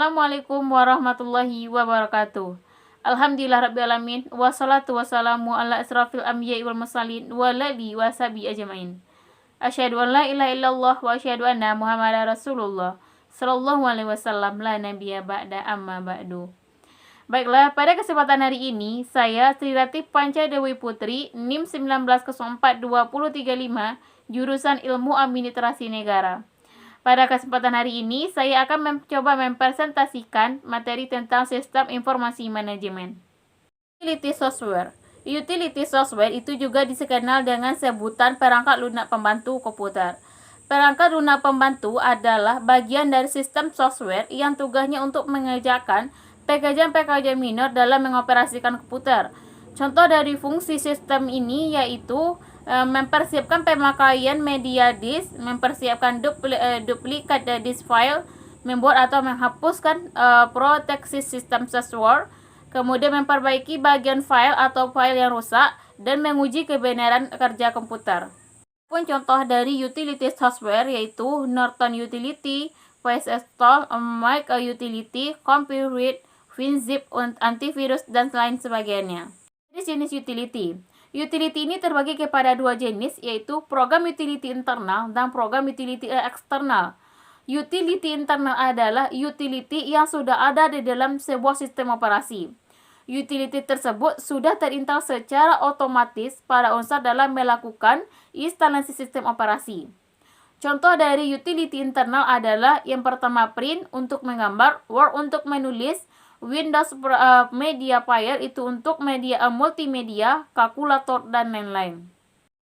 Assalamualaikum warahmatullahi wabarakatuh. Alhamdulillahirrabbilalamin. Wassalatu wassalamu ala asrafil anbiya'i wal mursalin wa alihi wa sahbihi ajmain. Asyhadu an la ilaha illallah wa asyhadu anna Muhammadar Rasulullah sallallahu alaihi wasallam la nabiyya ba'da amma ba'du. Baiklah, pada kesempatan hari ini saya Sri Ratih Panca Dewi Putri NIM 19042035 jurusan Ilmu Administrasi Negara. Pada kesempatan hari ini, saya akan mencoba mempresentasikan materi tentang sistem informasi manajemen. Utility software. Utility software itu juga dikenal dengan sebutan perangkat lunak pembantu komputer. Perangkat lunak pembantu adalah bagian dari sistem software yang tugasnya untuk mengerjakan pekerjaan-pekerjaan minor dalam mengoperasikan komputer. Contoh dari fungsi sistem ini yaitu mempersiapkan pemakaian media disk, mempersiapkan duplikat disk file, membuat atau menghapuskan proteksi sistem software, kemudian memperbaiki bagian file atau file yang rusak, dan menguji kebenaran kerja komputer. Pun contoh dari utility software yaitu Norton Utility, VS-Install, Mac Utility, Compute, WinZip, antivirus, dan lain sebagainya. Jenis utility. Utility ini terbagi kepada dua jenis, yaitu program utility internal dan program utility eksternal. Utility internal adalah utility yang sudah ada di dalam sebuah sistem operasi. Utility tersebut sudah terinstall secara otomatis pada unsur dalam melakukan instalasi sistem operasi. Contoh dari utility internal adalah yang pertama print untuk menggambar, Word untuk menulis, Windows Media Player itu untuk media multimedia, kalkulator, dan lain-lain.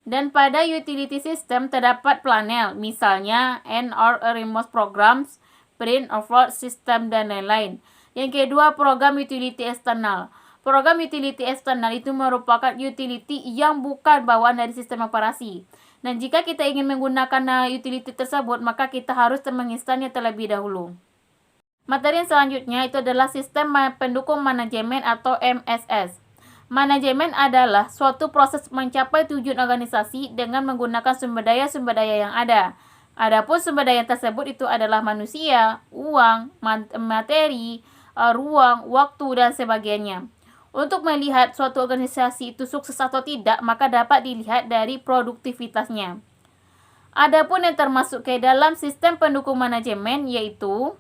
Dan pada utility system terdapat panel, misalnya and or remote programs, print, upload system, dan lain-lain. Yang kedua, program utility eksternal. Program utility eksternal itu merupakan utility yang bukan bawaan dari sistem operasi. Dan jika kita ingin menggunakan utility tersebut, maka kita harus menginstalnya terlebih dahulu. Materi yang selanjutnya itu adalah sistem pendukung manajemen atau MSS. Manajemen adalah suatu proses mencapai tujuan organisasi dengan menggunakan sumber daya yang ada. Adapun sumber daya tersebut itu adalah manusia, uang, materi, ruang, waktu, dan sebagainya. Untuk melihat suatu organisasi itu sukses atau tidak, maka dapat dilihat dari produktivitasnya. Adapun yang termasuk ke dalam sistem pendukung manajemen yaitu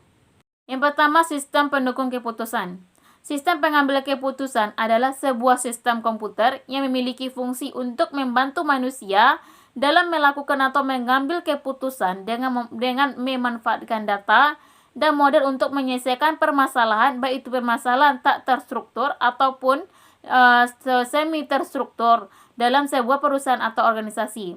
yang pertama, sistem pendukung keputusan. Sistem pengambilan keputusan adalah sebuah sistem komputer yang memiliki fungsi untuk membantu manusia dalam melakukan atau mengambil keputusan dengan memanfaatkan data dan model untuk menyelesaikan permasalahan, baik itu permasalahan tak terstruktur ataupun semi terstruktur dalam sebuah perusahaan atau organisasi.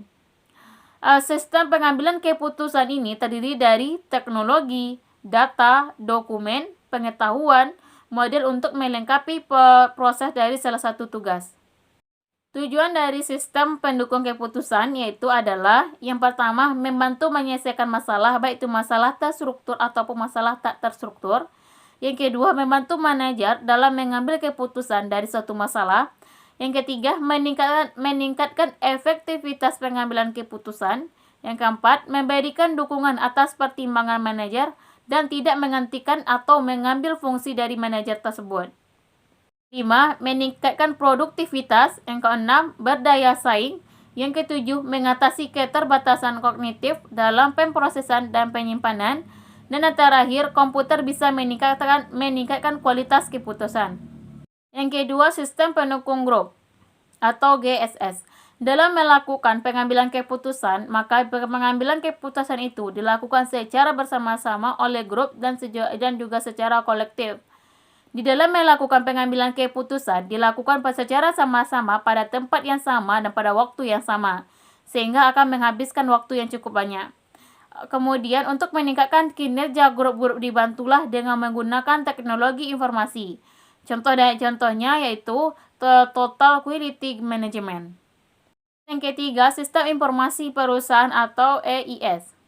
Sistem pengambilan keputusan ini terdiri dari teknologi, data, dokumen, pengetahuan, model untuk melengkapi proses dari salah satu tugas. Tujuan dari sistem pendukung keputusan yaitu adalah yang pertama membantu menyelesaikan masalah, baik itu masalah terstruktur ataupun masalah tak terstruktur. Yang kedua, membantu manajer dalam mengambil keputusan dari suatu masalah. Yang ketiga, meningkatkan efektivitas pengambilan keputusan. Yang keempat, memberikan dukungan atas pertimbangan manajer dan tidak menggantikan atau mengambil fungsi dari manajer tersebut. 5. Meningkatkan produktivitas. Yang keenam, berdaya saing. Yang ketujuh, mengatasi keterbatasan kognitif dalam pemrosesan dan penyimpanan. Dan yang terakhir, komputer bisa meningkatkan kualitas keputusan. Yang kedua, sistem pendukung grup atau GSS. Dalam melakukan pengambilan keputusan, maka pengambilan keputusan itu dilakukan secara bersama-sama oleh grup dan juga secara kolektif. Di dalam melakukan pengambilan keputusan, dilakukan secara sama-sama pada tempat yang sama dan pada waktu yang sama, sehingga akan menghabiskan waktu yang cukup banyak. Kemudian, untuk meningkatkan kinerja grup-grup dibantulah dengan menggunakan teknologi informasi. Contohnya yaitu Total Quality Management. Yang ketiga, sistem informasi perusahaan atau EIS.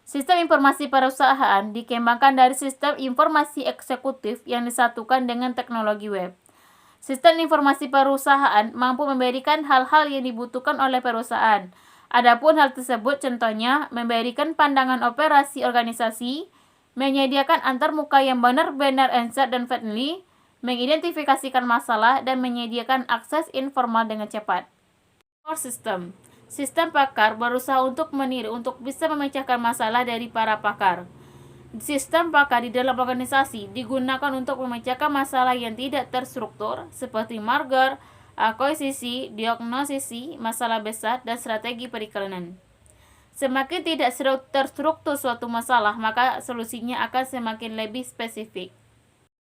Sistem informasi perusahaan dikembangkan dari sistem informasi eksekutif yang disatukan dengan teknologi web. Sistem informasi perusahaan mampu memberikan hal-hal yang dibutuhkan oleh perusahaan. Adapun hal tersebut contohnya memberikan pandangan operasi organisasi, menyediakan antarmuka yang benar-benar answer dan friendly, mengidentifikasikan masalah, dan menyediakan akses informal dengan cepat. Core system. Sistem pakar berusaha untuk meniru untuk bisa memecahkan masalah dari para pakar. Sistem pakar di dalam organisasi digunakan untuk memecahkan masalah yang tidak terstruktur seperti merger, akuisisi, diagnosisi, masalah besar, dan strategi periklanan. Semakin tidak terstruktur suatu masalah, maka solusinya akan semakin lebih spesifik.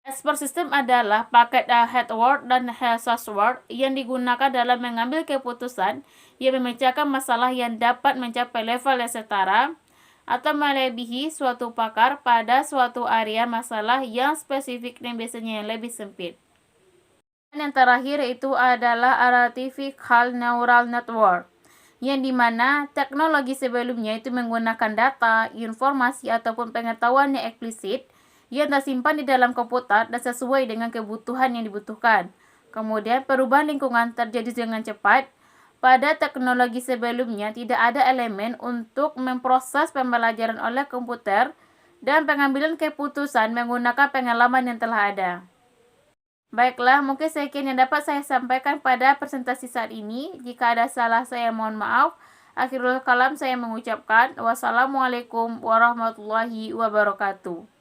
Expert system adalah paket head word dan source word yang digunakan dalam mengambil keputusan yang memecahkan masalah yang dapat mencapai level yang setara atau melebihi suatu pakar pada suatu area masalah yang spesifik dan biasanya yang lebih sempit. Dan yang terakhir itu adalah artificial neural network, yang dimana teknologi sebelumnya itu menggunakan data, informasi, ataupun pengetahuan yang eksplisit yang tersimpan di dalam komputer dan sesuai dengan kebutuhan yang dibutuhkan. Kemudian perubahan lingkungan terjadi dengan cepat. Pada teknologi sebelumnya tidak ada elemen untuk memproses pembelajaran oleh komputer dan pengambilan keputusan menggunakan pengalaman yang telah ada. Baiklah, mungkin sekian yang dapat saya sampaikan pada presentasi saat ini. Jika ada salah, saya mohon maaf. Akhirul kalam, saya mengucapkan wassalamualaikum warahmatullahi wabarakatuh.